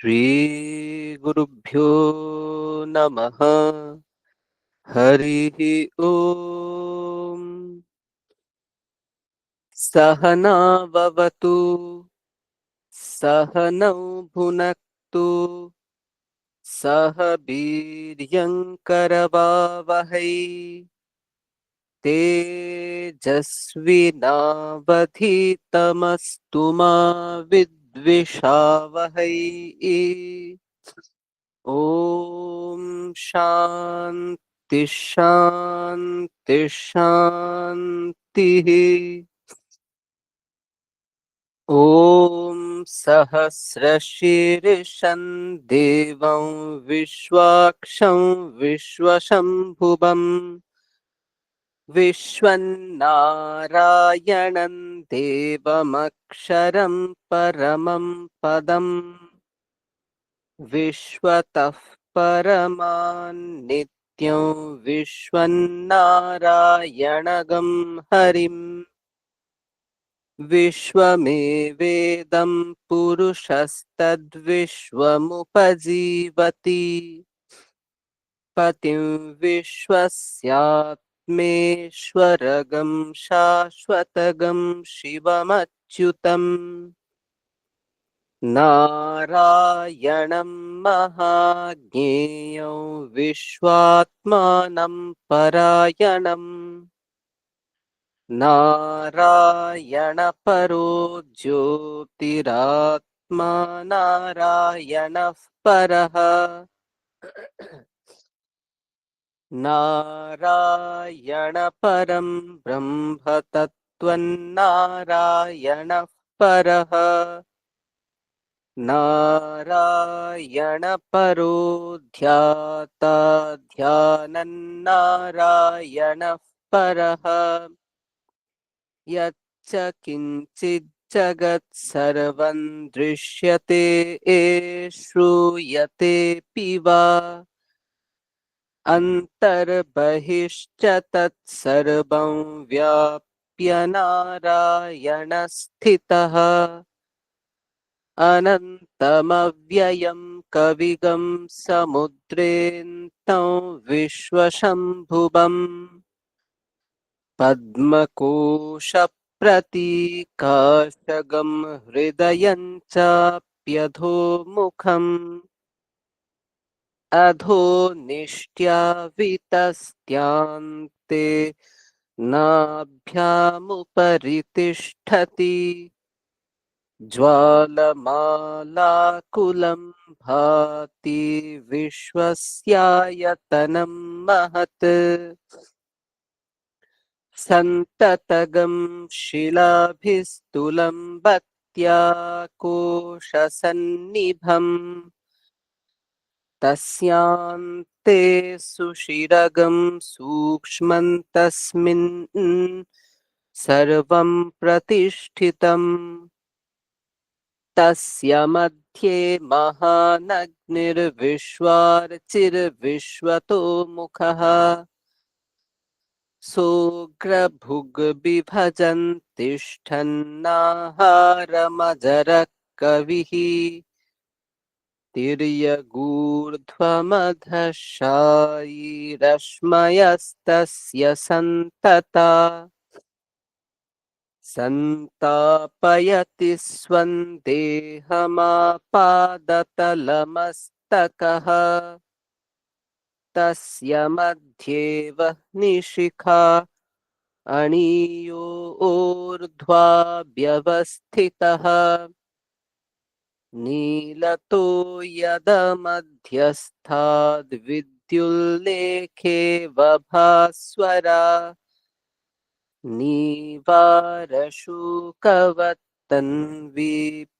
श्रीगुरुभ्यो नमः। हरिः ओम्। सहना भवतु सहनौ भुनक्तु सह वीर्यङ्करवावहै तेजस्विनावधीतमस्तु मा विद्विषावहै। ॐ शान्ति शान्ति शान्तिः। ॐ सहस्रशीर्षं देवं विश्वाक्षं विश्वशम्भुवम् विश्वन्नारायणं देवमक्षरं परमं पदम् विश्वतः परमान्नित्यं विश्वन्नारायणगं हरिम् विश्वमेवेदं पुरुषस्तद्विश्वमुपजीवति पतिं विश्वस्यात्मेश्वरगं शाश्वतगं शिवमच्युतम् नारायणं महाज्ञेयं विश्वात्मानं परायणम् नारायणपरो ज्योतिरात्मा नारायणः परः नारायणपरं ब्रह्म तत्त्वन्नारायणः परः नारायणपरो ध्याता ध्यानन्नारायणः परः यच्च किञ्चिज्जगत् सर्वं दृश्यते श्रूयतेऽपि वा अन्तर्बहिश्च तत्सर्वं व्याप्य नारायणस्थितः अनन्तमव्ययं कविगं समुद्रेऽन्तं विश्वशम्भुवम् पद्मकोशप्रतीकाशगं हृदयं चाप्यधोमुखम् अधो निष्ट्यावितस्त्यान्ते नाभ्यामुपरि तिष्ठति ज्वालमालाकुलं भाति विश्वस्यायतनं महत् सन्ततगं शिलाभिस्तुलं बत्याकोशसन्निभम् तस्यान्ते सुषिरगं सूक्ष्मं तस्मिन् सर्वं प्रतिष्ठितम् तस्य मध्ये महानग्निर्विश्वार्चिर्विश्वतो मुखः सोऽग्रभुग्बिभजन् तिष्ठन्नाहारमजरः कविः तिर्यगूर्ध्वमधः शायीरश्मयस्तस्य सन्तता सन्तापयति स्वं देहमापादतलमस्तकः तस्य मध्ये वह्निशिखा अणियोर्ध्वा व्यवस्थितः नीलतो यदमध्यस्थाद्विद्युल्लेखे वभास्वरा नीवारशूकवत्तन्वी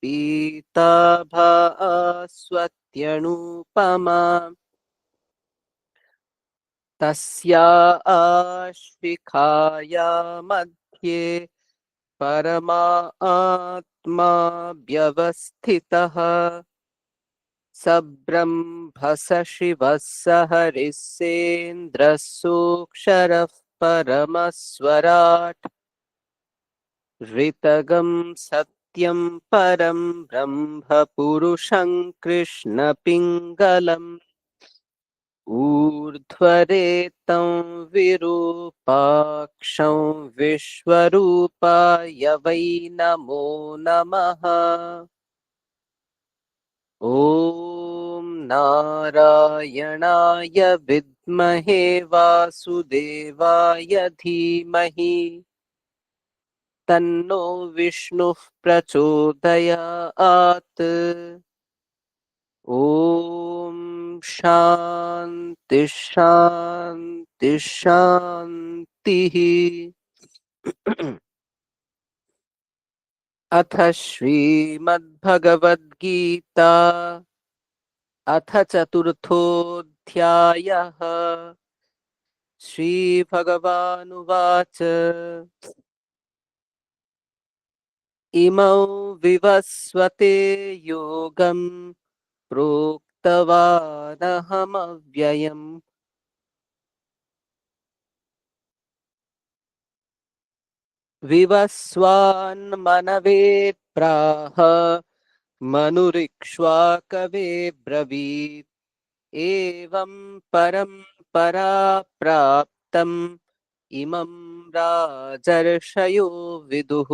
पीताभास्वत्यणुपमा तस्या आश्विखाया मध्ये परमात्मा व्यवस्थितः सब्रह्म स शिवः स हरिः सेन्द्रः सोऽक्षरः परमस्वराट् ऋतगं सत्यं परं ब्रह्म पुरुषं कृष्णपिङ्गलम् ऊर्ध्वरेतं विरूपाक्षं विश्वरूपाय वै नमो नमः। ॐ नारायणाय विद्महे वासुदेवाय धीमहि तन्नो विष्णुः प्रचोदयात्। ॐ शान्ति शान्ति शान्तिः। अथ श्रीमद्भगवद्गीता अथ चतुर्थोऽध्यायः। श्रीभगवानुवाच इमौ विवस्वते योगं प्रोक्तवानहमव्ययम् विवस्वान्मनवे प्राह मनुरिक्ष्वाकवे ब्रवीत् एवं परम्परा प्राप्तम् इमं राजर्षयो विदुः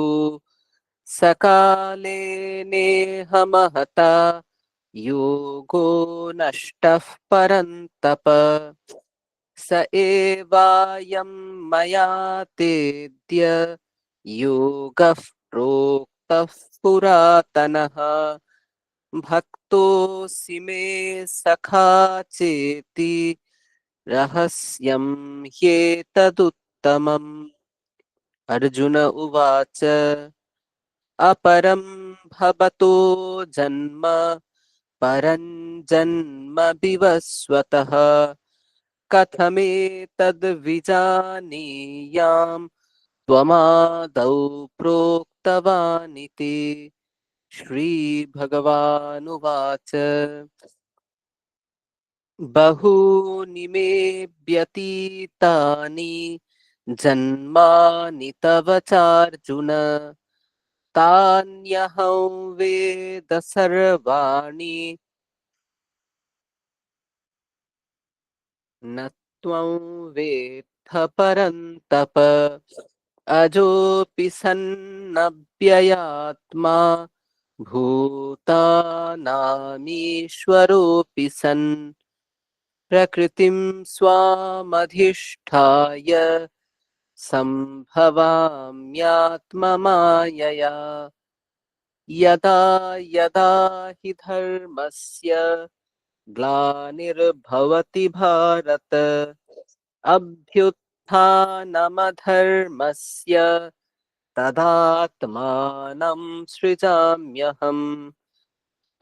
सकाले नेह महता योगो नष्टः परन्तप स एवायं मया तेद्य योगः प्रोक्तः पुरातनः भक्तोऽसि मे सखा चेति रहस्यं ह्येतदुत्तमम्। अर्जुन उवाच अपरं भवतो जन्म परं जन्म विवस्वतः कथमेतद्विजानीयाम् त्वमादौ प्रोक्तवानिति। श्रीभगवानुवाच बहूनि मे व्यतीतानि जन्मानि तव चार्जुन तान्यहं वेद सर्वाणि न त्वं वेत्थ परन्तप अजोऽपि सन्नव्ययात्मा भूतानामीश्वरोऽपि सन् प्रकृतिं स्वामधिष्ठाय सम्भवाम्यात्ममायया यदा यदा हि धर्मस्य ग्लानिर्भवति भारत अभ्युत्थानमधर्मस्य तदात्मानं सृजाम्यहम्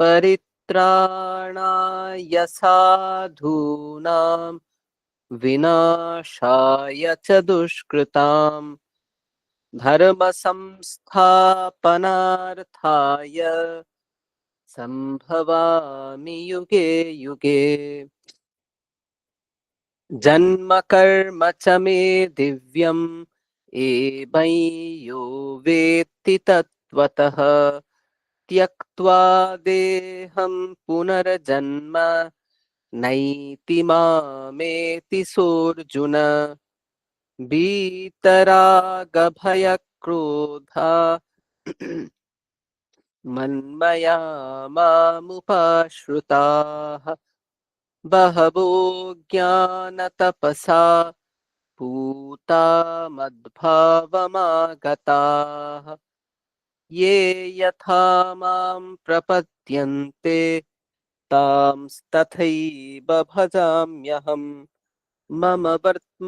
परित्राणाय साधूनां विनाशाय च दुष्कृताम् धर्म संस्थापनार्थाय संभवामि युगे युगे जन्म कर्म च मे दिव्यम् एवं यो वेत्ति तत्त्वतः त्यक्त्वा देहं पुनर्जन्म नैति मामेति सोऽर्जुन वीतरागभयक्रोधा मन्मया मामुपाश्रिताः बहवो ज्ञानतपसा पूता मद्भावमागताः ये यथा मां प्रपद्यन्ते तांस्तथैव भजाम्यहम् मम वर्त्मानुवर्तन्ते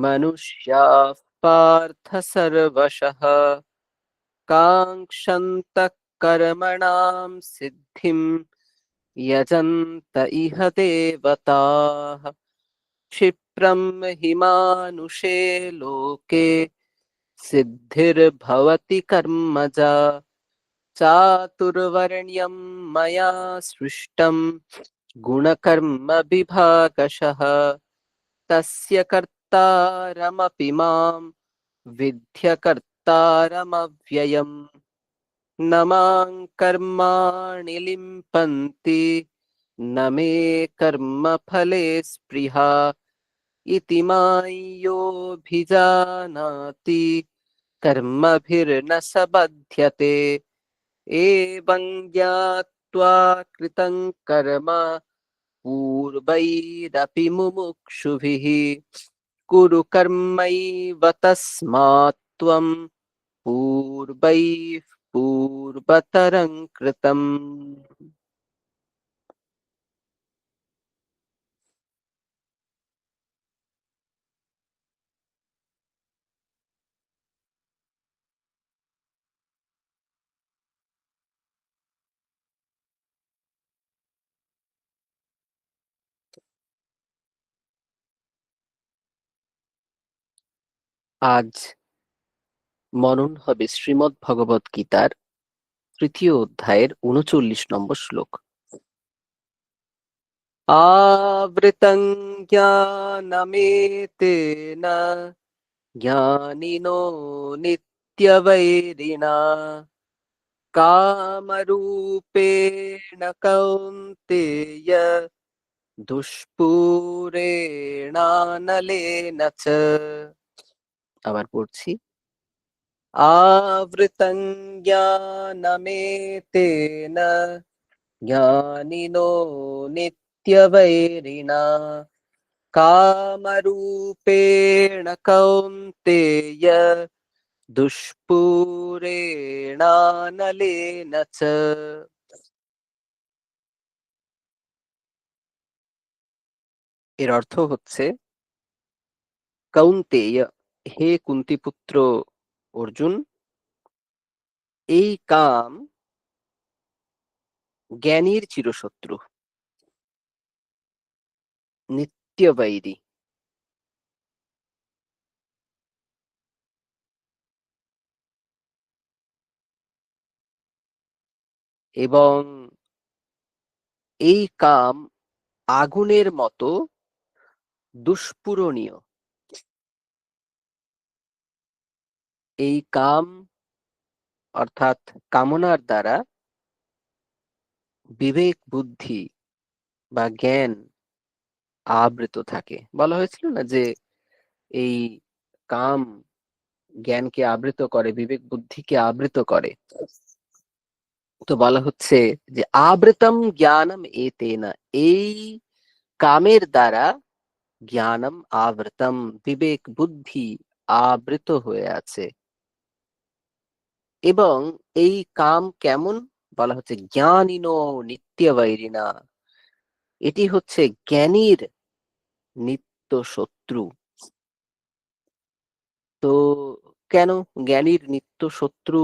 मनुष्याः पार्थ सर्वशः काङ्क्षन्तः कर्मणां सिद्धिं यजन्त इह देवताः क्षिप्रं हि मानुषे लोके सिद्धिर्भवति कर्मजा चातुर्वर्ण्यं मया सृष्टं गुणकर्म विभागशः तस्य कर्तारमपि मां विद्य भोक्तारमव्ययम् न मां कर्माणि लिम्पन्ति न मे कर्मफले स्पृहा इति मां योऽभिजानाति कर्मभिर्न स बध्यते एवं ज्ञात्वा कृतं कर्म पूर्वैरपि मुमुक्षुभिः कुरु कर्मैव तस्मात् त्वं पूर्वैः पूर्वतरं कृतम्। আজ মনন হবে শ্রীমদ্ ভগবত গীতার তৃতীয় অধ্যায়ের ৩৯ নম্বর শ্লোক। आवृतं ज्ञानमेतेन ज्ञानिनो नित्यवैरिणा कामरूपेण कौन्तेय दुष्पूरेणानलेन च। আবার পড়ছি। आवृतं ज्ञानमेतेन ज्ञानिनो नित्यवैरिणा कामरूपेण कौन्तेय দুষ্পূরেণানলেন চ। এর অর্থ হচ্ছে, কৌন্তেয়, হে কুন্তিপুত্র অর্জুন, এই কাম জ্ঞানীর চিরশত্রু, নিত্যবৈরী। এবং এই কাম আগুনের মতো দুষ্পূরণীয়। এই কাম অর্থাৎ কামনার দ্বারা বিবেক বুদ্ধি বা জ্ঞান আবৃত থাকে। বলা হয়েছিল না যে এই কাম জ্ঞানকে আবৃত করে, বিবেক বুদ্ধিকে আবৃত করে। তো বলা হচ্ছে যে আবৃতম জ্ঞানম এতেনা, এই কামের দ্বারা জ্ঞানম আবৃতম, বিবেক বুদ্ধি আবৃত হয়ে আছে। এবং এই কাম কেমন? বলা হচ্ছে জ্ঞানিনো নিত্যবৈরিণা, এটি হচ্ছে জ্ঞানীর নিত্য শত্রু। তো কেন জ্ঞানীর নিত্য শত্রু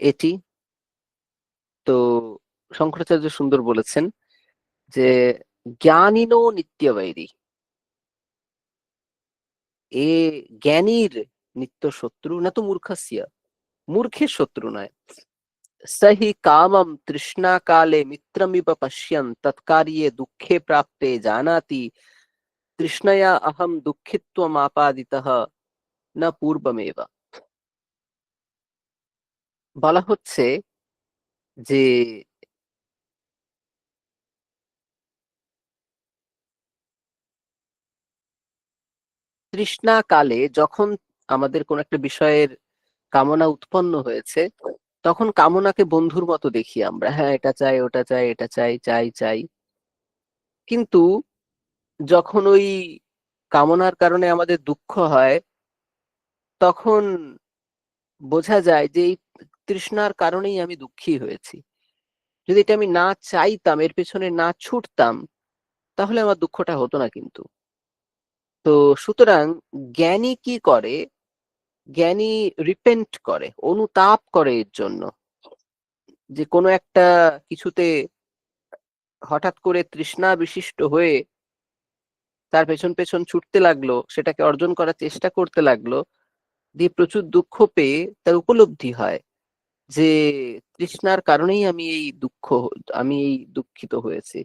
এটি? তো শঙ্করাচার্য সুন্দর বলেছেন যে জ্ঞানিনো নিত্যবৈরী, এ জ্ঞানীর নিত্য শত্রু, না তো মূর্খস্য, মূর্খের শত্রু নয়। সহি কামম তৃষ্ণা কালে মিত্রমিব পশ্যন তৎকার্যে দুঃখে প্রাপ্তে জানাতি তৃষ্ণয়া অহম দুঃখিত্বম আপাদিতঃ না পূর্বমেব। বলা হচ্ছে যে তৃষ্ণা কালে, যখন আমাদের কোন একটা বিষয়ের কামনা উৎপন্ন হয়েছে, তখন কামনাকে বন্ধুর মতো দেখি আমরা। হ্যাঁ, এটা চাই, ওটা চাই, এটা চাই, চাই চাই। কিন্তু যখন ওই কামনার কারণে আমাদের দুঃখ হয়, তখন বোঝা যায় যে এই তৃষ্ণার কারণেই আমি দুঃখী হয়েছি। যদি এটা আমি না চাইতাম, এর পেছনে না ছুটতাম, তাহলে আমার দুঃখটা হতো না কিন্তু। তো সুতরাং জ্ঞানী কি করে? জ্ঞানী রিপেন্ট করে, অনুতাপ করে এর জন্য। যে কোনো একটা কিছুতে হঠাৎ করে তৃষ্ণা বিশিষ্ট হয়ে তার পেছন পেছন ছুটতে লাগলো, সেটাকে অর্জন করার চেষ্টা করতে লাগলো, দিয়ে প্রচুর দুঃখ পেয়ে তার উপলব্ধি হয় যে তৃষ্ণার কারণেই আমি এই দুঃখিত হয়েছি।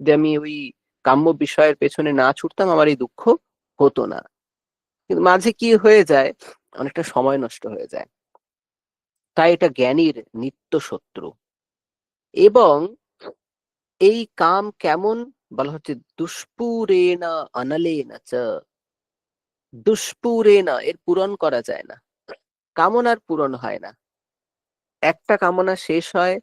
যদি আমি ওই কাম্য বিষয়ের পেছনে না ছুটতাম, আমার এই দুঃখ হতো না। কিন্তু মাঝে কি হয়ে যায়, অনেকটা সময় নষ্ট হয়ে যায়। তাই এটা জ্ঞানীর নিত্য শত্রু। এবং এই কাম কেমন বলা হচ্ছে, দুষ্পুরেণা অনলেনা চ। দুষ্পুরেণা, এর পূরণ করা যায় না, কামনার পূরণ হয় না। একটা কামনা শেষ হয়,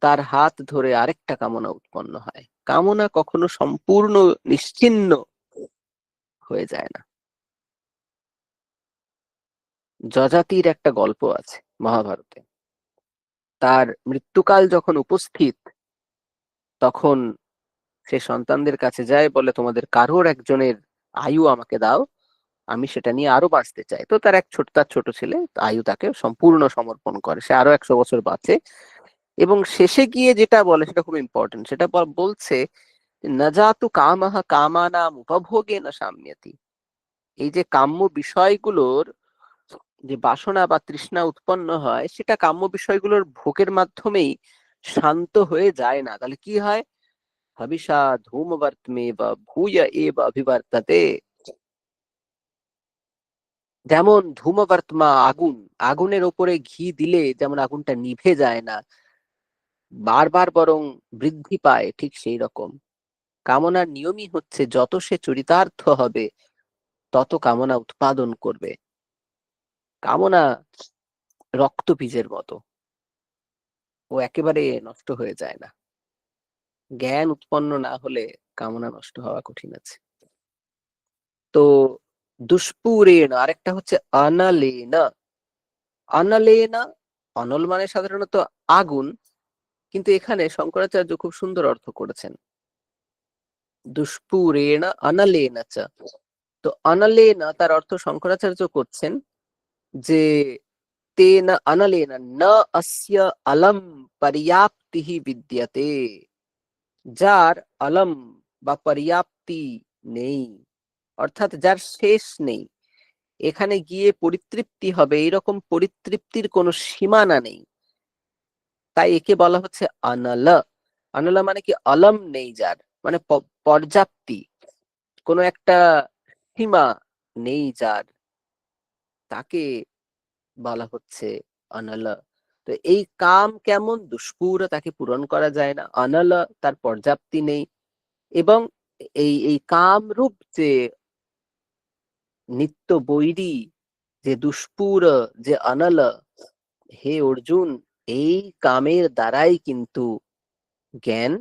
তার হাত ধরে আরেকটা কামনা উৎপন্ন হয়। কামনা কখনো সম্পূর্ণ নিশ্চিহ্ন হয়ে যায় না। যযাতির একটা গল্প আছে মহাভারতে। তার মৃত্যুকাল যখন উপস্থিত, তখন সে সন্তানদের কাছে যায়, বলে তোমাদের কারোর একজনের আয়ু আমাকে দাও, আমি সেটা নিয়ে আরো বাঁচতে চাই। তো তার ছোট ছেলে আয়ু তাকে সম্পূর্ণ সমর্পণ করে, সে আরো 100 বছর বাঁচে। এবং শেষে গিয়ে যেটা বলে সেটা খুব ইম্পর্টেন্ট, সেটা বলছে, না জাতু কামহ কামানাম উপভোগে না সাম্যতি। এই যে কাম্য বিষয়গুলোর যে বাসনা বা তৃষ্ণা উৎপন্ন হয়, সেটা কাম্য বিষয়গুলোর ভোগের মাধ্যমেই শান্ত হয়ে যায় না। তাহলে কি হয়? হবিষা ধূমবর্তমে বা ভূয় এব অভিবর্ততে। যেমন ধূমবর্তমা, আগুন, আগুনের ওপরে ঘি দিলে যেমন আগুনটা নিভে যায় না, বারবার বরং বৃদ্ধি পায়, ঠিক সেই রকম কামনার নিয়মই হচ্ছে, যত সে চরিতার্থ হবে তত কামনা উৎপাদন করবে। কামনা রক্তবীজের মতো, ও একেবারে নষ্ট হয়ে যায় না। জ্ঞান উৎপন্ন না হলে কামনা নষ্ট হওয়া কঠিন আছে। তো দুষ্পুরেণ, আরেকটা হচ্ছে অনলেন। অনলেন, অনল মানে সাধারণত আগুন, কিন্তু এখানে শঙ্করাচার্য খুব সুন্দর অর্থ করেছেন, দুষ্পুরেণ অনলেন চ। তো অনলেন, তার অর্থ শঙ্করাচার্য করছেন যে, তেন অনলেন ন অস্য অলম পর্যাপ্তিঃ বিদ্যতে। যার অলম বা পর্যাপ্তি নেই, অর্থাৎ যার শেষ নেই, এখানে গিয়ে পরিতৃপ্তি হবে এরকম পরিতৃপ্তির কোনো সীমানা নেই, তাই একে বলা হচ্ছে অনল। অনল মানে কি? অলম নেই যার, মানে পর্যাপ্তি, কোনো একটা সীমা নেই যার, তাকে বলা হচ্ছে অনল। তো এই কাম কেমন? দুষ্পুর, তাকে পূরণ করা যায় না। অনল, তার পর্যাপ্তি নেই। এবং এই কাম রূপ যে নিত্য বৈরী, যে দুষ্পুর, যে অনল, হে অর্জুন, এই কামের দ্বারাই কিন্তু জ্ঞান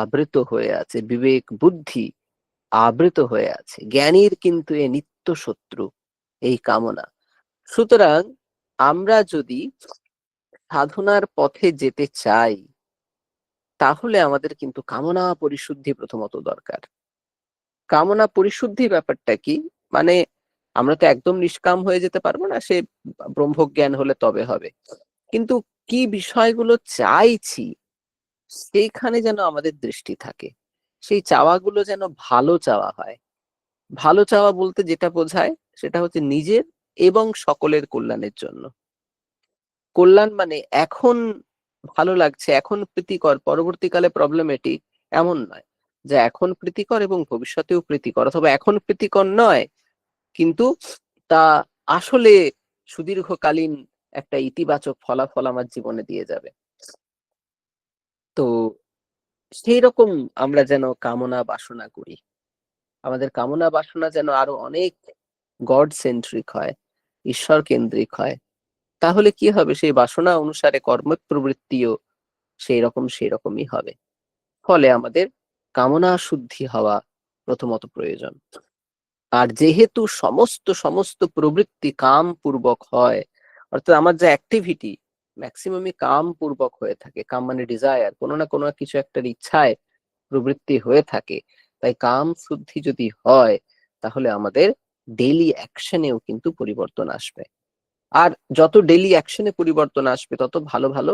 আবৃত হয়ে আছে, বিবেক বুদ্ধি আবৃত হয়ে আছে। জ্ঞানীর কিন্তু এ নিত্য শত্রু, এই কামনা। সুতরাং আমরা যদি সাধনার পথে যেতে চাই, তাহলে আমাদের কিন্তু কামনা পরিশুদ্ধি প্রথমত দরকার। কামনা পরিশুদ্ধি ব্যাপারটা কি? মানে আমরা তো একদম নিষ্কাম হয়ে যেতে পারবো না, সে ব্রহ্মজ্ঞান হলে তবে হবে। কিন্তু কি বিষয়গুলো চাইছি, সেইখানে যেন আমাদের দৃষ্টি থাকে, সেই চাওয়াগুলো যেন ভালো চাওয়া হয়। ভালো চাওয়া বলতে যেটা বোঝায়, সেটা হচ্ছে নিজের এবং সকলের কল্যাণের জন্য। কল্যাণ মানে এখন ভালো লাগছে, এখন প্রীতিকর, পরবর্তীকালে প্রবলেমেটিক, এমন নয়। যে এখন প্রীতিকর এবং ভবিষ্যতেও প্রীতিকর, অথবা এখন প্রীতিকর নয় কিন্তু তা আসলে সুদীর্ঘকালীন একটা ইতিবাচক ফলাফল আমার জীবনে দিয়ে যাবে। তো সেই রকম আমরা যেন কামনা বাসনা করি, আমাদের কামনা বাসনা যেন আরো অনেক গড সেন্ট্রিক হয়, ঈশ্বর কেন্দ্রিক হয়। তাহলে কি হবে? সেই বাসনা অনুসারে কর্ম প্রবৃত্তিও সেই রকমই হবে। ফলে আমাদের কামনা শুদ্ধি হওয়া প্রথমত প্রয়োজন। আর যেহেতু সমস্ত সমস্ত প্রবৃত্তি কাম পূর্বক হয়, অর্থাৎ আমার যে অ্যাক্টিভিটি ম্যাক্সিমামই কাম পূর্বক হয়ে থাকে। কাম মানে ডিজায়ার, কোনো না কোনো কিছু একটা ইচ্ছায় প্রবৃত্তি হয়ে থাকে। তাই কাম শুদ্ধি যদি হয়, তাহলে আমাদের ডেইলি অ্যাকশনেও কিন্তু পরিবর্তন আসবে। আর যত ডেইলি অ্যাকশনে পরিবর্তন আসবে, তত ভালো ভালো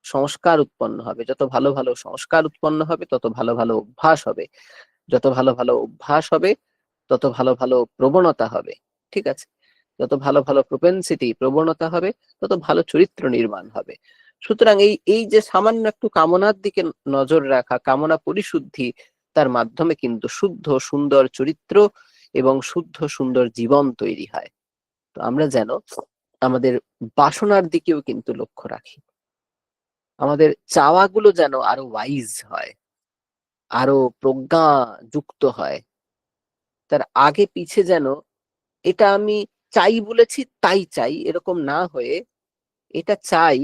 সংস্কার উৎপন্ন হবে। যত ভালো ভালো সংস্কার উৎপন্ন হবে, তত ভালো ভালো অভ্যাস হবে। যত ভালো ভালো অভ্যাস হবে, তত ভালো ভালো প্রবণতা হবে। ঠিক আছে? যত ভালো ভালো প্রোপেনসিটি, প্রবণতা হবে, তত ভালো চরিত্র নির্মাণ হবে। সুতরাং এই এই যে সামান্য একটু কামনার দিকে নজর রাখা, কামনা পরিশুদ্ধি, তার মাধ্যমে কিন্তু শুদ্ধ সুন্দর চরিত্র এবং শুদ্ধ সুন্দর জীবন তৈরি হয়। তো আমরা যেন আমাদের বাসনার দিকেও কিন্তু লক্ষ্য রাখি, আমাদের চাওয়াগুলো যেন আরো ওয়াইজ হয়, আরো প্রজ্ঞা যুক্ত হয়। তার আগে পিছে যেন এটা আমি চাই বলেছি তাই চাই এরকম না হয়ে, এটা চাই,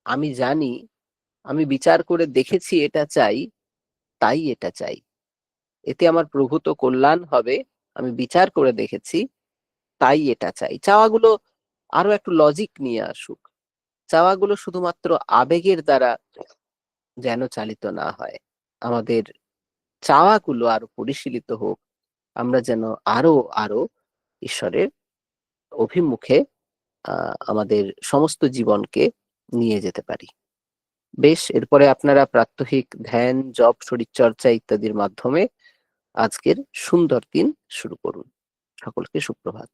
আমি জানি, আমি বিচার করে দেখেছি এটা চাই, তাই এটা চাই, এতে আমার প্রভূত কল্যাণ হবে, আমি বিচার করে দেখেছি তাই এটা চাই। চাওয়াগুলো আরো একটু লজিক নিয়ে আসুক, চাওয়াগুলো শুধুমাত্র আবেগের দ্বারা যেন চালিত না হয়। আমাদের চাওয়াগুলো আরো পরিশীলিত হোক, আমরা যেন আরো আরো ঈশ্বরের অভিমুখে আমাদের সমস্ত জীবনকে নিয়ে যেতে পারি। বেশ, এরপরে আপনারা প্রাত্যহিক ধ্যান, জপ, শরীরচর্চা ইত্যাদির মাধ্যমে আজকের সুন্দর দিন শুরু করুন। সকলকে সুপ্রভাত।